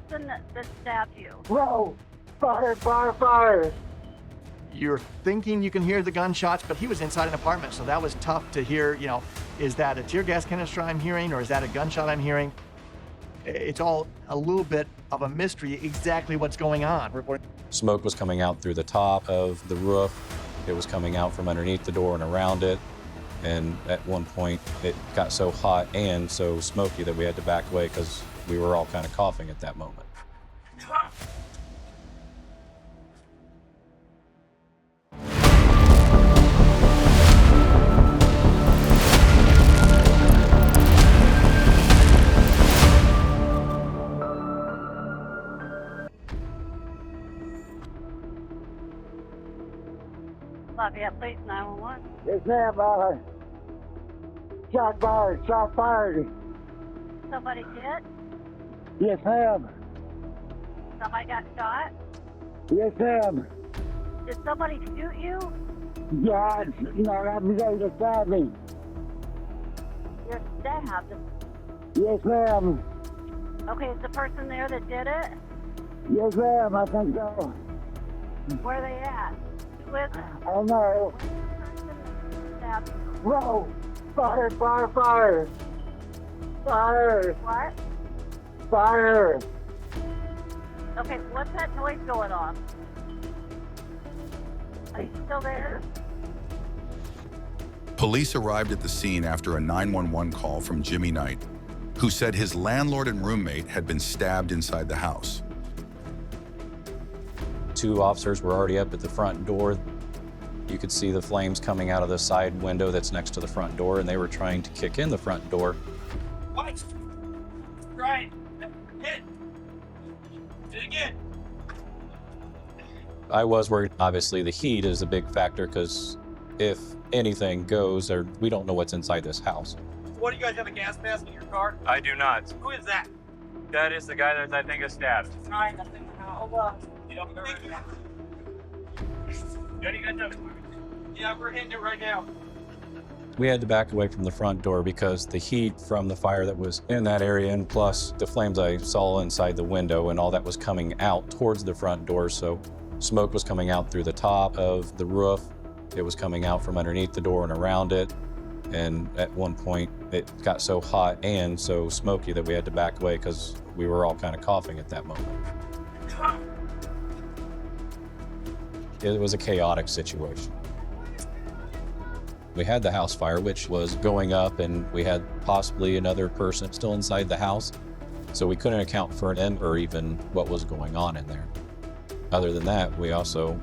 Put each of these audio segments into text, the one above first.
person that stabbed you? Whoa! Fire! You're thinking you can hear the gunshots, but he was inside an apartment, so that was tough to hear. You know, is that a tear gas canister I'm hearing, or is that a gunshot I'm hearing? It's all a little bit of a mystery exactly what's going on. Smoke was coming out through the top of the roof. It was coming out from underneath the door and around it. And at one point, it got so hot and so smoky that we had to back away because we were all kind of coughing at that moment. Lafayette Police 911. Yes, ma'am. Shot fired. Somebody hit? Yes, ma'am. Somebody got shot? Yes, ma'am. Did somebody shoot you? Yeah, I'm ready to stab me. You're stabbed. Yes, ma'am. Okay, is the person there that did it? Yes, ma'am, I think so. Where are they at? Who is it? I don't know. Where's the person that stabbed you? Whoa! Fire! What? Fire! Okay, what's that noise going on? Are you still there? Police arrived at the scene after a 911 call from Jimmy Knight, who said his landlord and roommate had been stabbed inside the house. 2 officers were already up at the front door. You could see the flames coming out of the side window that's next to the front door, and they were trying to kick in the front door. What? Right. Hit. Do it again. I was worried. Obviously, the heat is a big factor because if anything goes, or we don't know what's inside this house. What, do you guys have a gas mask in your car? I do not. Who is that? That is the guy that I think is stabbed. Trying nothing. Hold on. You don't know. Yeah, we're hitting it right now. We had to back away from the front door because the heat from the fire that was in that area, and plus the flames I saw inside the window, and all that was coming out towards the front door. So smoke was coming out through the top of the roof. It was coming out from underneath the door and around it. And at one point, it got so hot and so smoky that we had to back away because we were all kind of coughing at that moment. It was a chaotic situation. We had the house fire, which was going up, and we had possibly another person still inside the house. So we couldn't account for an end or even what was going on in there. Other than that, we also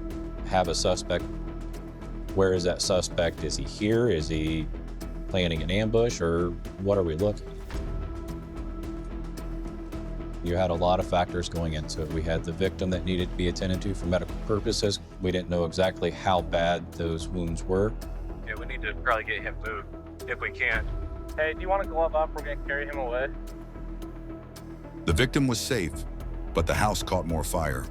have a suspect. Where is that suspect? Is he here? Is he planning an ambush, or what are we looking at? You had a lot of factors going into it. We had the victim that needed to be attended to for medical purposes. We didn't know exactly how bad those wounds were. Yeah, we need to probably get him moved if we can. Hey, do you want to glove up? We're going to carry him away. The victim was safe, but the house caught more fire.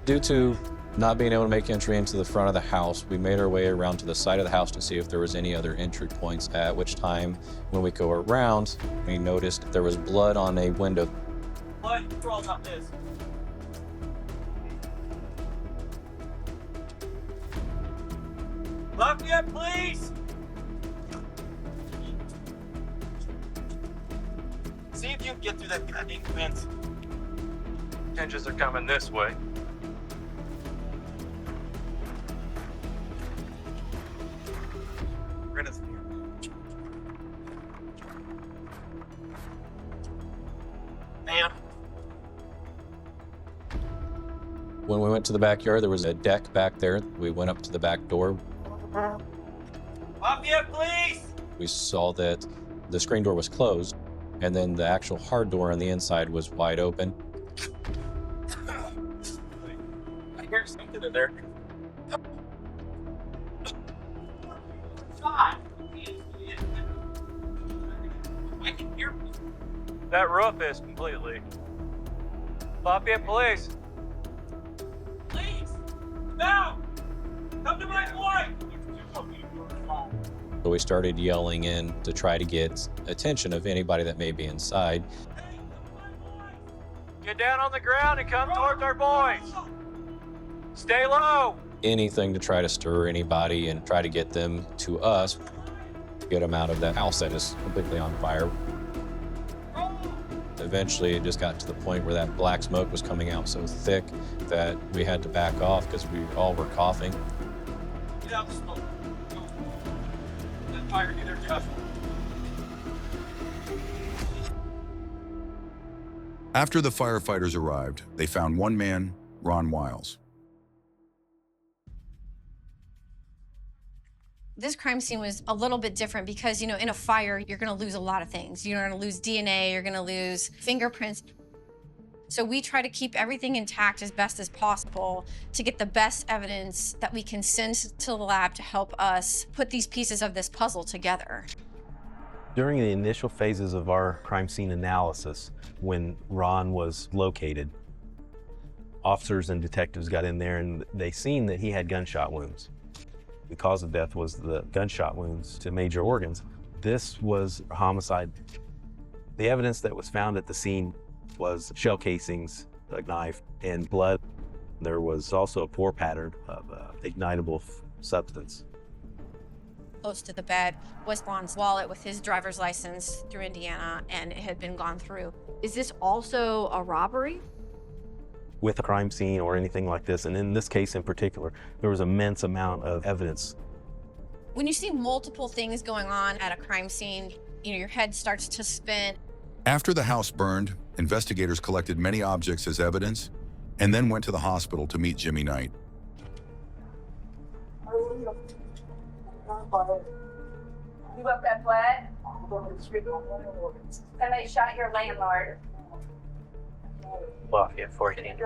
Due to not being able to make entry into the front of the house, we made our way around to the side of the house to see if there was any other entry points, at which time, when we go around, we noticed there was blood on a window. Blood crawls up this. Lafayette, please! See if you can get through that goddamn fence. Hinges are coming this way. Man. When we went to the backyard, there was a deck back there. We went up to the back door. Lafayette, please! We saw that the screen door was closed, and then the actual hard door on the inside was wide open. I hear something in there. God! I can hear me. That roof is completely. Lafayette Police. Please! No! Come to my point! So we started yelling in to try to get attention of anybody that may be inside. Get down on the ground and come towards our boys. Stay low. Anything to try to stir anybody and try to get them to us, get them out of that house that is completely on fire. Eventually, it just got to the point where that black smoke was coming out so thick that we had to back off because we all were coughing. Get out the smoke. Go. That fire either Jeff. After the firefighters arrived, they found one man, Ron Wiles. This crime scene was a little bit different because, in a fire, you're gonna lose a lot of things. You're gonna lose DNA, you're gonna lose fingerprints. So we try to keep everything intact as best as possible to get the best evidence that we can send to the lab to help us put these pieces of this puzzle together. During the initial phases of our crime scene analysis, when Ron was located, officers and detectives got in there and they seen that he had gunshot wounds. The cause of death was the gunshot wounds to major organs. This was a homicide. The evidence that was found at the scene was shell casings, a knife, and blood. There was also a pour pattern of ignitable substance. Close to the bed was Ron's wallet with his driver's license through Indiana, and it had been gone through. Is this also a robbery? With a crime scene or anything like this, and in this case in particular, there was an immense amount of evidence. When you see multiple things going on at a crime scene, your head starts to spin. After the house burned, investigators collected many objects as evidence and then went to the hospital to meet Jimmy Knight. You up that flat? Somebody shot your landlord. Lafayette 14.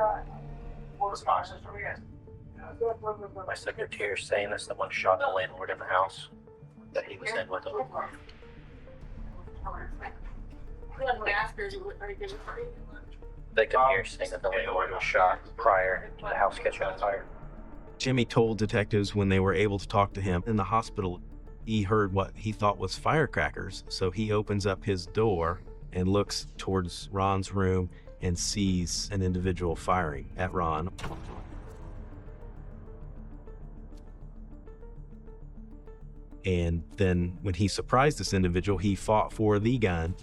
My secretary is saying that someone shot the landlord in the house that he was in with him. They come here saying that the landlord was shot prior to the house catching on fire. Jimmy told detectives when they were able to talk to him in the hospital, he heard what he thought was firecrackers. So he opens up his door and looks towards Ron's room and sees an individual firing at Ron. And then when he surprised this individual, he fought for the gun.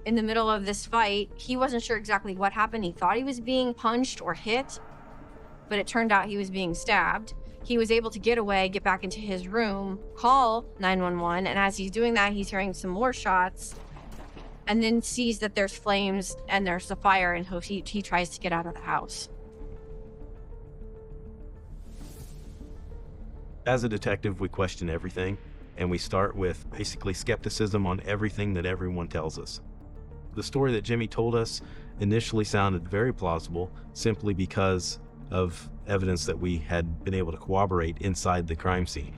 In the middle of this fight, he wasn't sure exactly what happened. He thought he was being punched or hit, but it turned out he was being stabbed. He was able to get away, get back into his room, call 911, and as he's doing that, he's hearing some more shots, and then sees that there's flames and there's a fire, and he tries to get out of the house. As a detective, we question everything, and we start with basically skepticism on everything that everyone tells us. The story that Jimmy told us initially sounded very plausible simply because of evidence that we had been able to corroborate inside the crime scene.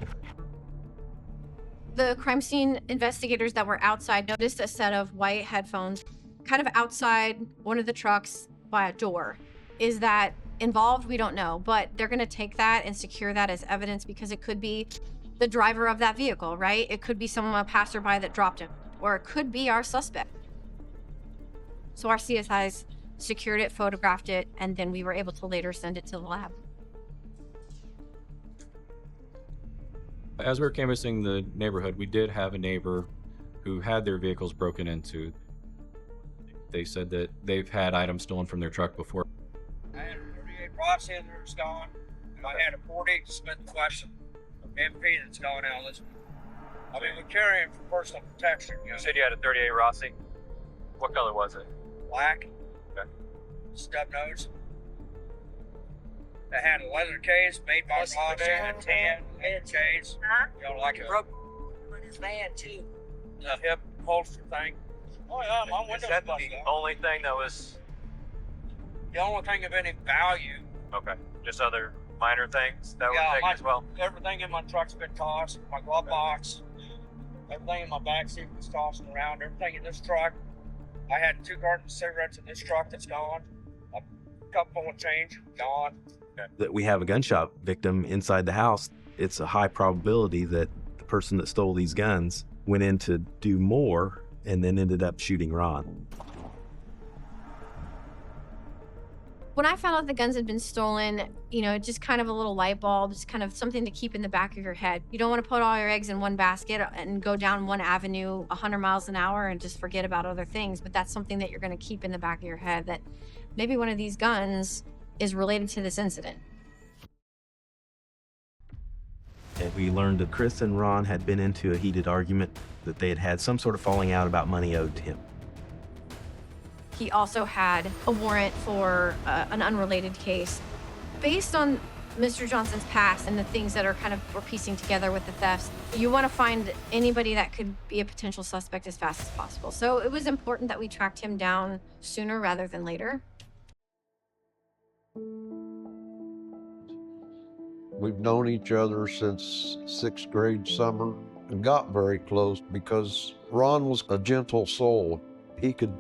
The crime scene investigators that were outside noticed a set of white headphones kind of outside one of the trucks by a door. Is that involved? We don't know, but they're going to take that and secure that as evidence because it could be the driver of that vehicle, right? It could be someone, a passerby that dropped him, or it could be our suspect. So our CSIs secured it, photographed it, and then we were able to later send it to the lab. As we were canvassing the neighborhood, we did have a neighbor who had their vehicles broken into. They said that they've had items stolen from their truck before. I had a 38 Ross in there that's gone, and I had a 48 Smith & Wesson MP that's gone out this week. I mean, we're carrying for personal protection. You said you had a 38 Rossi. What color was it? Black. Okay. Stub nose. It had a leather case made by Ross and a tan leather case. You know, like a rubber in his van too. The hip holster thing. Oh yeah, my windows Is that busted the out. only thing that was... The only thing of any value. Okay. Just other minor things that were Yeah, taken as well? Everything in my truck's been tossed. My glove box, everything in my backseat was tossed around. Everything in this truck. I had 2 cartons of cigarettes in this truck that's gone. A cup full of change, gone. That we have a gunshot victim inside the house, it's a high probability that the person that stole these guns went in to do more and then ended up shooting Ron. When I found out the guns had been stolen, just kind of a little light bulb, just kind of something to keep in the back of your head. You don't want to put all your eggs in one basket and go down one avenue 100 miles an hour and just forget about other things. But that's something that you're going to keep in the back of your head, that maybe one of these guns is related to this incident. And we learned that Chris and Ron had been into a heated argument, that they had had some sort of falling out about money owed to him. He also had a warrant for an unrelated case. Based on Mr. Johnson's past and the things that we're piecing together with the thefts, you want to find anybody that could be a potential suspect as fast as possible. So it was important that we tracked him down sooner rather than later. We've known each other since 6th grade summer and got very close because Ron was a gentle soul. He could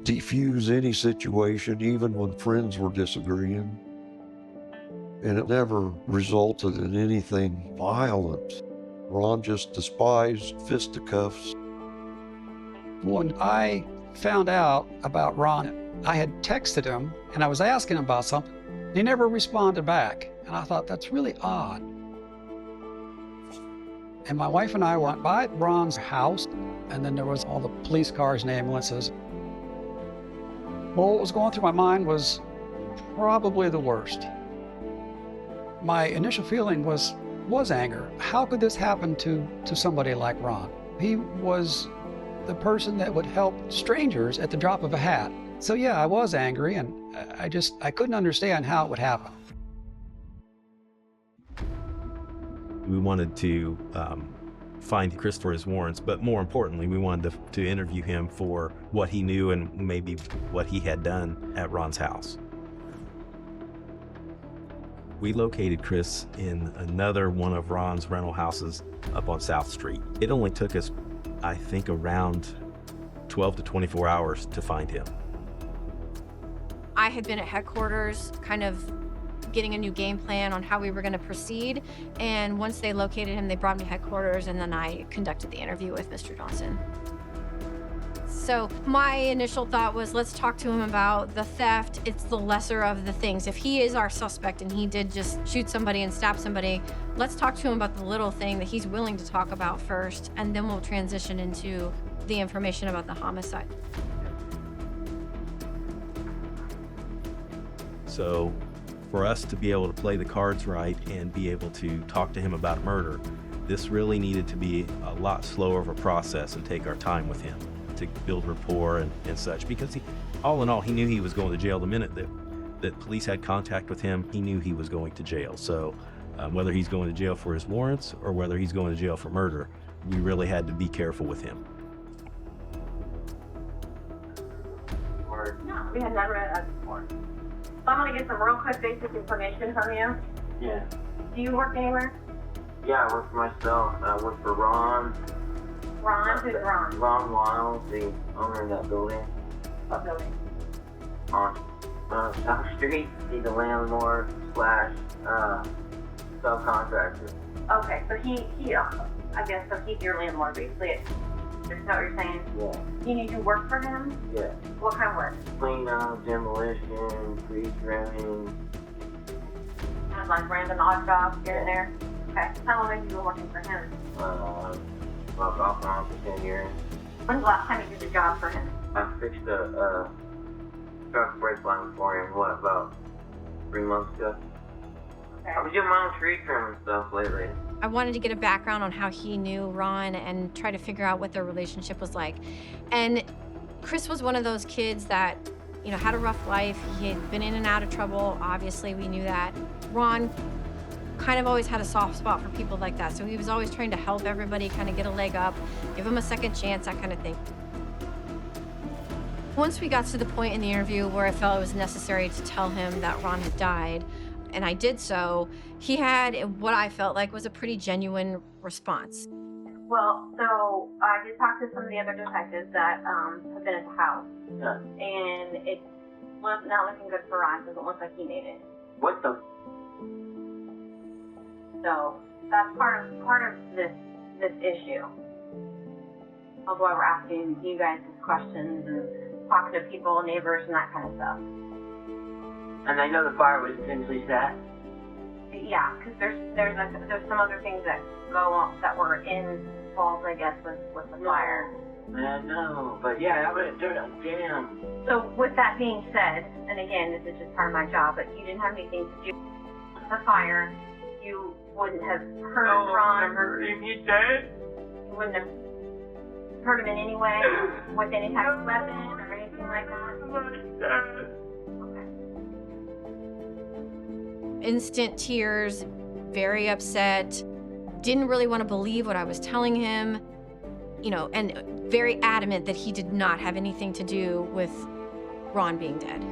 defuse any situation, even when friends were disagreeing. And it never resulted in anything violent. Ron just despised fisticuffs. When I found out about Ron, I had texted him and I was asking him about something. He never responded back. And I thought, that's really odd. And my wife and I went by Ron's house, and then there was all the police cars and ambulances. Well, what was going through my mind was probably the worst. My initial feeling was anger. How could this happen to somebody like Ron? He was the person that would help strangers at the drop of a hat. So yeah, I was angry, and I couldn't understand how it would happen. We wanted to find Chris for his warrants, but more importantly, we wanted to interview him for what he knew and maybe what he had done at Ron's house. We located Chris in another one of Ron's rental houses up on South Street. It only took us, I think, around 12 to 24 hours to find him. I had been at headquarters, kind of getting a new game plan on how we were going to proceed. And once they located him, they brought me to headquarters, and then I conducted the interview with Mr. Johnson. So my initial thought was, let's talk to him about the theft. It's the lesser of the things. If he is our suspect and he did just shoot somebody and stab somebody, let's talk to him about the little thing that he's willing to talk about first, and then we'll transition into the information about the homicide. So for us to be able to play the cards right and be able to talk to him about a murder, this really needed to be a lot slower of a process and take our time with him to build rapport and such, because all in all, he knew he was going to jail the minute that police had contact with him. He knew he was going to jail. So whether he's going to jail for his warrants or whether he's going to jail for murder, we really had to be careful with him. No, we had never met us before. So I'm gonna get some real quick basic information from you. Yeah. Do you work anywhere? Yeah, I work for myself. I work for Ron. Ron? Who's Ron? Ron Wiles, the owner of that building. What building? On South Street. He's a landlord slash subcontractor. Okay, so he I guess, so he's your landlord basically. Is that what you're saying? Yeah. You need to work for him? Yeah. What kind of work? Clean up, demolition, tree trimming. Kind of like random odd jobs here and there? Okay. How long have you been working for him? About off and on for 10 years. When's the last time you did a job for him? I fixed a truck brake line for him, about 3 months ago. Okay. I've been doing my own tree trimming stuff lately. I wanted to get a background on how he knew Ron and try to figure out what their relationship was like. And Chris was one of those kids that, had a rough life. He had been in and out of trouble. Obviously, we knew that. Ron kind of always had a soft spot for people like that. So he was always trying to help everybody kind of get a leg up, give them a second chance, that kind of thing. Once we got to the point in the interview where I felt it was necessary to tell him that Ron had died, and I did so, he had what I felt like was a pretty genuine response. Well, so I did talk to some of the other detectives that have been at the house. Yeah. And it's not looking good for Ron. Doesn't look like he made it. What the? So that's part of this issue. That's why we're asking you guys these questions and talking to people, neighbors, and that kind of stuff. And they know the fire was potentially set? Yeah, because there's some other things that go on that were involved, I guess, with the fire. I know, but yeah, I would have done it. Damn. So with that being said, and again, this is just part of my job, but you didn't have anything to do with the fire. You wouldn't have hurt Ron. If you did? You wouldn't have hurt him in any way with any type of weapon or anything like that? Okay. Instant tears, very upset, didn't really want to believe what I was telling him, and very adamant that he did not have anything to do with Ron being dead.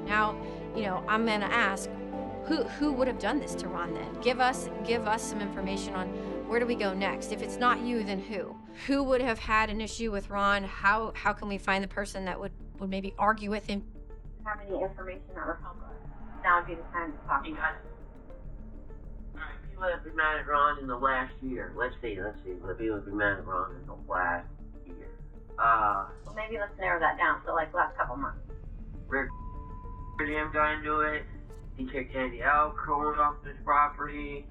Now, I'm gonna ask, who would have done this to Ron then? Give us some information on where do we go next? If it's not you, then who? Who would have had an issue with Ron? How can we find the person that would maybe argue with him? Have any information that would help us? Now would be the time to talk about it. If you would have been mad at Ron in the last year, let's see, if you would have been mad at Ron in the last year. Well, maybe let's narrow that down to like last couple months. Rick him got into it. He kicked Andrew Alcorn off this property.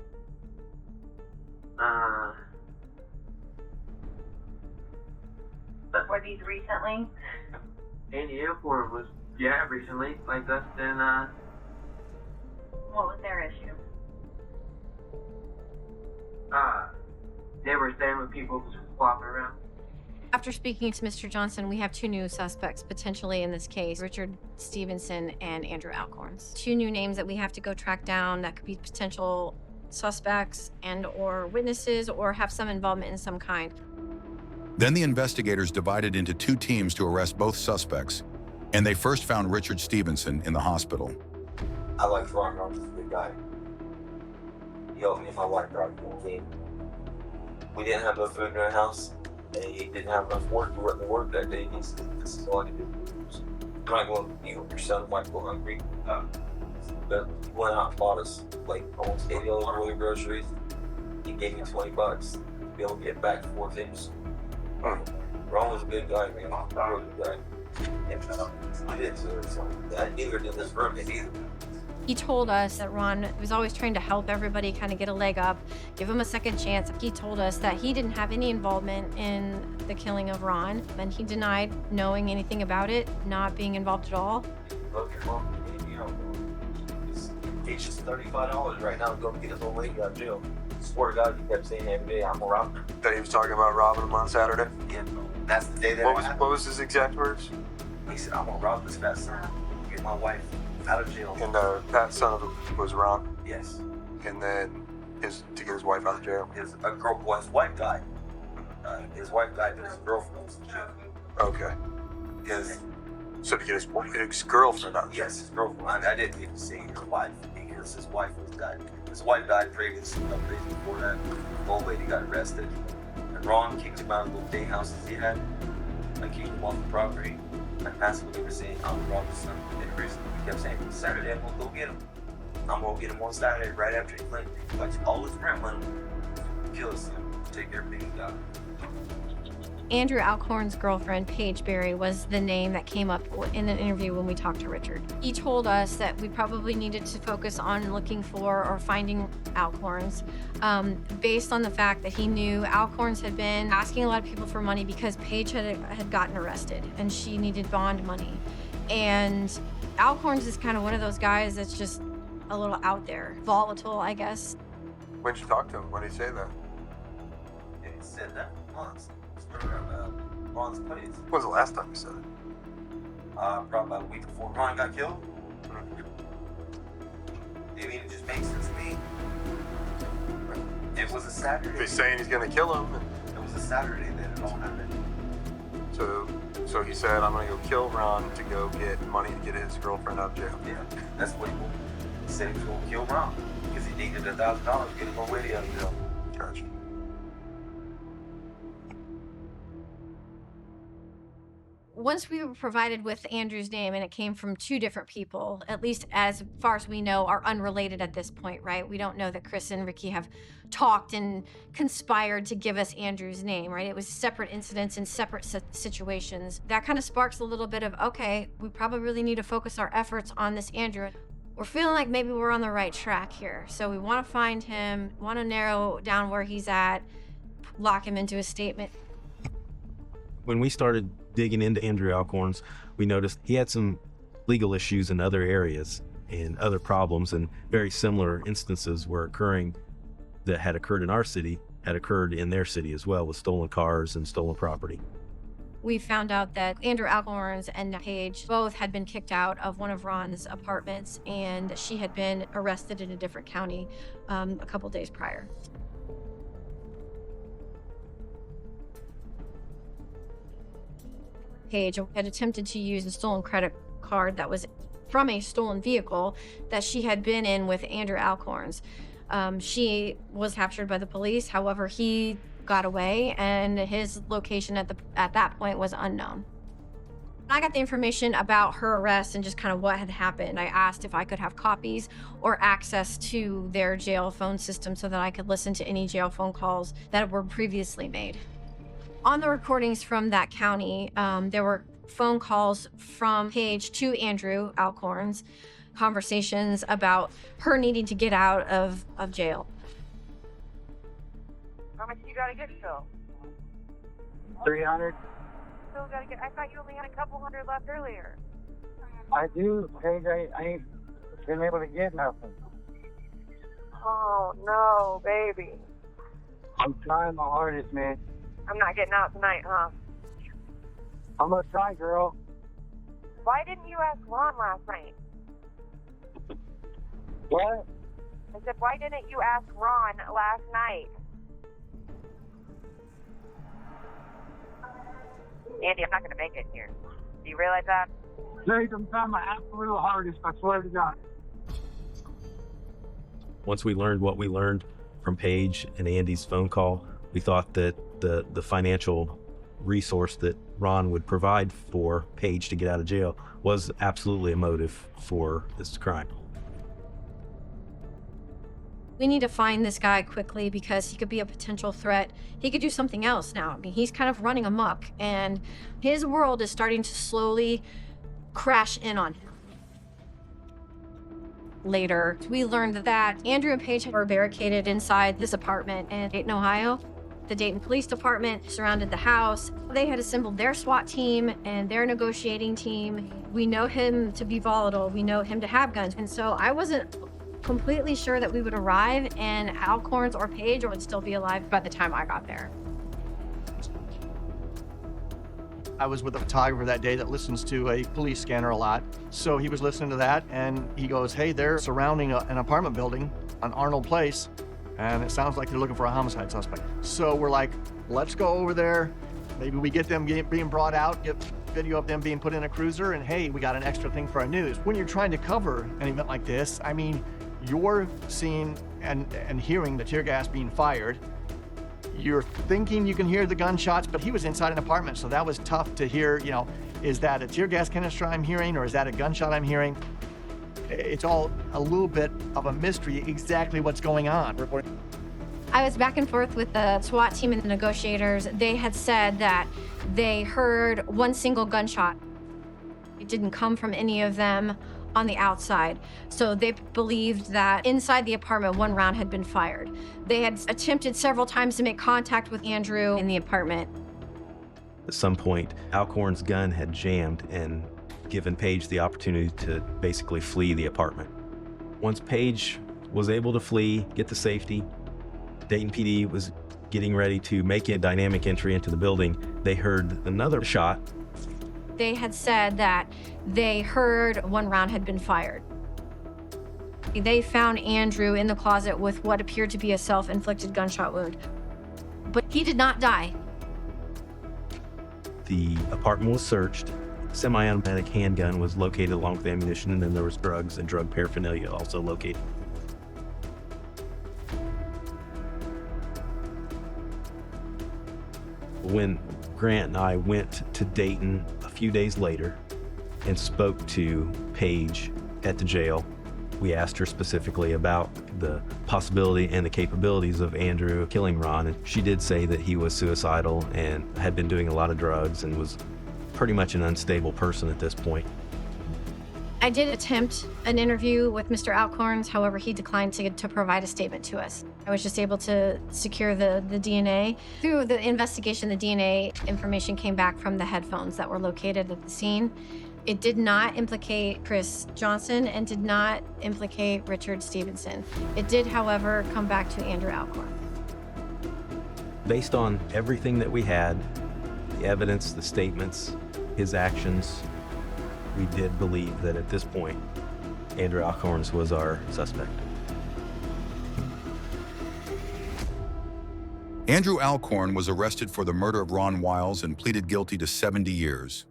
But were these recently? Andrew Alcorn was, recently, like less than, What was their issue? They were staying with people just flopping around. After speaking to Mr. Johnson, we have two new suspects potentially in this case, Richard Stevenson and Andrew Alcorn. Two new names that we have to go track down that could be potential suspects and or witnesses or have some involvement in some kind. Then the investigators divided into two teams to arrest both suspects, and they first found Richard Stevenson in the hospital. I like Ron. Ron's a good guy. He helped me and my wife out the team. We didn't have no food in our house, and he didn't have enough work to work that day. He said, "This is all I can do. I'm not going to eat with your son. Might go hungry." But he went out and bought us like almost $80 worth of groceries. He gave me $20 to be able to get back and forth things. Ron was a good guy, man. A real good guy. And I didn't do so. Neither did this roommate either. He told us that Ron was always trying to help everybody kind of get a leg up, give him a second chance. He told us that he didn't have any involvement in the killing of Ron, and he denied knowing anything about it, not being involved at all. Look, your mom gave me out. It's just $35 right now to go get his old lady out of jail. Swear to God, he kept saying every day, "I'm gonna rob him." That he was talking about robbing him on Saturday? Yeah, that's the day that What was his exact words? He said, "I'm gonna rob this fat son, get my wife out of jail." And that son of a was Ron? Yes. And then to get his wife out of jail? His wife died. His wife died, but his girlfriend was in jail. Okay. So to get his girlfriend out of jail? Yes, his girlfriend. I didn't even say his wife because his wife was died. His wife died previously, a couple days before that. The old lady got arrested. And Ron kicked him out of the little day houses he had. I kicked him off the property. And that's what he was saying. I'm gonna rob his son. And recently he kept saying, "Saturday, I'm gonna go get him. I'm gonna get him on Saturday right after he claimed he collects all his rent money. Kill his son. Take everything he got." Andrew Alcorn's girlfriend, Paige Berry, was the name that came up in an interview when we talked to Richard. He told us that we probably needed to focus on looking for or finding Alcorns based on the fact that he knew Alcorns had been asking a lot of people for money because Paige had gotten arrested and she needed bond money. And Alcorns is kind of one of those guys that's just a little out there, volatile, I guess. When did you talk to him? When did he say that? Yeah, he said that once. Ron's place. When was the last time you said it? Probably about a week before Ron got killed. I mean, it just makes sense to me. It was a Saturday. He's saying he's gonna kill him. It was a Saturday that it all happened. So he said, "I'm gonna go kill Ron to go get money to get his girlfriend out of jail." Yeah, that's what he wanted. He said he was gonna kill Ron because he needed $1,000 to get his old lady out of jail. Gotcha. Once we were provided with Andrew's name, and it came from 2 different people, at least as far as we know, are unrelated at this point, right? We don't know that Chris and Ricky have talked and conspired to give us Andrew's name, right? It was separate incidents in separate situations. That kind of sparks a little bit of, okay, we probably really need to focus our efforts on this Andrew. We're feeling like maybe we're on the right track here. So we want to find him, want to narrow down where he's at, lock him into a statement. When we started digging into Andrew Alcorn's, we noticed he had some legal issues in other areas and other problems, and very similar instances were occurring that had occurred in our city, had occurred in their city as well, with stolen cars and stolen property. We found out that Andrew Alcorn's and Paige both had been kicked out of one of Ron's apartments, and she had been arrested in a different county a couple days prior. Paige had attempted to use a stolen credit card that was from a stolen vehicle that she had been in with Andrew Alcorn's. She was captured by the police. However, he got away, and his location at that point was unknown. When I got the information about her arrest and just kind of what had happened, I asked if I could have copies or access to their jail phone system so that I could listen to any jail phone calls that were previously made. On the recordings from that county, there were phone calls from Paige to Andrew Alcorn's, conversations about her needing to get out of jail. How much you gotta get, Phil? 300. Still gotta get. I thought you only had a couple hundred left earlier. I do, Paige. I ain't been able to get nothing. Oh no, baby. I'm trying my hardest, man. I'm not getting out tonight, huh? I'm gonna try, girl. Why didn't you ask Ron last night? What? I said, why didn't you ask Ron last night? Andy, I'm not gonna make it here. Do you realize that? Paige, I'm trying my absolute hardest, I swear to God. Once we learned what we learned from Paige and Andy's phone call, we thought that the financial resource that Ron would provide for Paige to get out of jail was absolutely a motive for this crime. We need to find this guy quickly because he could be a potential threat. He could do something else now. I mean, he's kind of running amok, and his world is starting to slowly crash in on him. Later, we learned that Andrew and Paige were barricaded inside this apartment in Dayton, Ohio. The Dayton Police Department surrounded the house. They had assembled their SWAT team and their negotiating team. We know him to be volatile. We know him to have guns. And so I wasn't completely sure that we would arrive and Alcorn's or Paige would still be alive by the time I got there. I was with a photographer that day that listens to a police scanner a lot. So he was listening to that, and he goes, hey, they're surrounding an apartment building on Arnold Place, and it sounds like they're looking for a homicide suspect. So we're like, let's go over there. Maybe we get them being brought out, get video of them being put in a cruiser, and hey, we got an extra thing for our news. When you're trying to cover an event like this, I mean, you're seeing and hearing the tear gas being fired. You're thinking you can hear the gunshots, but he was inside an apartment, so that was tough to hear, you know, is that a tear gas canister I'm hearing, or is that a gunshot I'm hearing? It's all a little bit of a mystery exactly what's going on. I was back and forth with the SWAT team and the negotiators. They had said that they heard one single gunshot. It didn't come from any of them on the outside. So they believed that inside the apartment, one round had been fired. They had attempted several times to make contact with Andrew in the apartment. At some point, Alcorn's gun had jammed and given Paige the opportunity to basically flee the apartment. Once Paige was able to flee, get to safety, Dayton PD was getting ready to make a dynamic entry into the building. They heard another shot. They had said that they heard one round had been fired. They found Andrew in the closet with what appeared to be a self-inflicted gunshot wound, but he did not die. The apartment was searched. Semi-automatic handgun was located along with ammunition, and then there was drugs and drug paraphernalia also located. When Grant and I went to Dayton a few days later and spoke to Paige at the jail. We asked her specifically about the possibility and the capabilities of Andrew killing Ron, and she did say that he was suicidal and had been doing a lot of drugs and was pretty much an unstable person at this point. I did attempt an interview with Mr. Alcorn, however, he declined to provide a statement to us. I was just able to secure the DNA. Through the investigation, the DNA information came back from the headphones that were located at the scene. It did not implicate Chris Johnson and did not implicate Richard Stevenson. It did, however, come back to Andrew Alcorn. Based on everything that we had, the evidence, the statements, his actions, we did believe that at this point, Andrew Alcorn was our suspect. Andrew Alcorn was arrested for the murder of Ron Wiles and pleaded guilty to 70 years.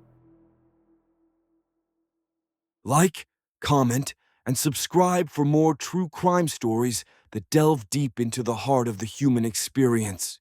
Like, comment, and subscribe for more true crime stories that delve deep into the heart of the human experience.